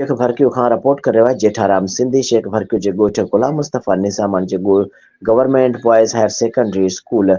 शेख भरकियूं खां रिपोर्ट करे रहियो आहे जेठाराम सिंधी। शेख भरकियूं जे ॻोठ गुलाम मुस्तफ़ा निज़ामण जे government boys higher secondary school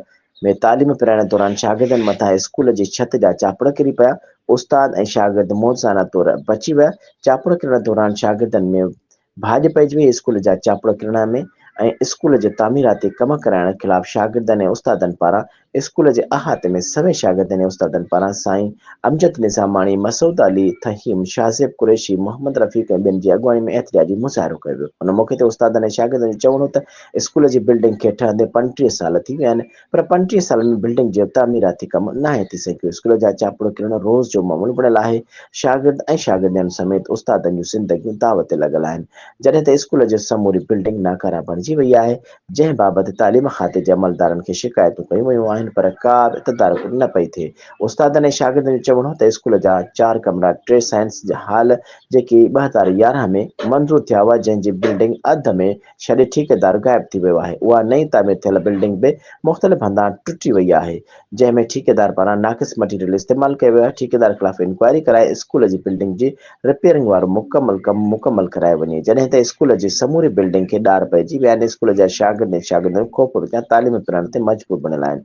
में तालीम पिराइण दौरान शागिर्दनि मथां स्कूल जी छित जा चापड़ किरी पिया। उस्ताद ऐं शागिर्द मौज़ाना तौर बची विया। चापड़ किरण दौरान शागिर्दनि में भाॼ पइजी वई। स्कूल जा चापड़ किरण में ऐं स्कूल जे तामीराती कम कराइण ख़िलाफ़ शागिर्दनि ऐं उस्तादनि पारां स्कूल जे अहाते में सभई शागिर्दनि ऐं उस्तादनि पारां साईं अमजद निज़ामाणी, मसूद अली, फहीम, शाज़िब कुरैशी, मोहम्मद रफ़ीक ऐं ॿियनि जी अॻुवाणी में एहतिजाजी मुज़ाहिरो कयो वियो। उन मौक़े ते उस्तादनि ऐं शागिर्दनि जो चवणो त स्कूल जी बिल्डिंग खे ठहंदे 35 साल थी विया आहिनि, पर 35 सालनि में बिल्डिंग जो तामीराती कम नाहे थी सघियो। स्कूल जा चापड़ किरण रोज़ जो मामूल बणियल आहे। शागिर्द ऐं शागिर्दियुनि समेत उस्तादनि जूं ज़िंदगियूं दाव ते लॻल आहिनि। जॾहिं त स्कूल जी समूरी बिल्डिंग नाकारा बणिजी वई आहे, जंहिं बाबति तालीम खाते जे अमलदारनि खे शिकायतूं कयूं वयूं आहिनि, पर का बि तदारक न पई थिए। उस्तादनि ऐं शागिर्दनि जो चवणो त स्कूल जा 4 कमरा, 3 साइंस हाल जेकी 2011 में मंज़ूर थिया हुआ, जंहिंजी बिल्डिंग अध में छॾे ठेकेदार ग़ाइब थी वियो आहे। उहा नई तामीर थियल बिल्डिंग बि मुख़्तलिफ़ हंधा टुटी वई आहे, जंहिं में ठेकेदार पारां नाक़िस मटीरियल इस्तेमालु कयो वियो आहे। ठेकेदार ख़िलाफ़ इंक्वायरी कराए स्कूल जी बिल्डिंग जी रिपेयरिंग वारो कमु मुकमल करायो वञे। जॾहिं त स्कूल जी समूरी बिल्डिंग खे ॾार पइजी विया आहिनि। स्कूल जा शागिर्द ऐं शागिर्दियूं खोपड़ थिया तालीम पिराइण ते मजबूर बणियल आहिनि।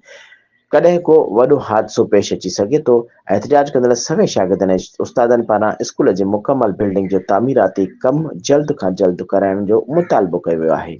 कॾहिं को वॾो हादिसो पेश अची सघे थो। एहतिजाज कंदड़ सभई शागिर्दनि ऐं उस्तादनि पारां स्कूल जी मुकमल बिल्डिंग जो तामीराती कमु जल्द खां जल्द कराइण जो मुतालबो कयो वियो आहे।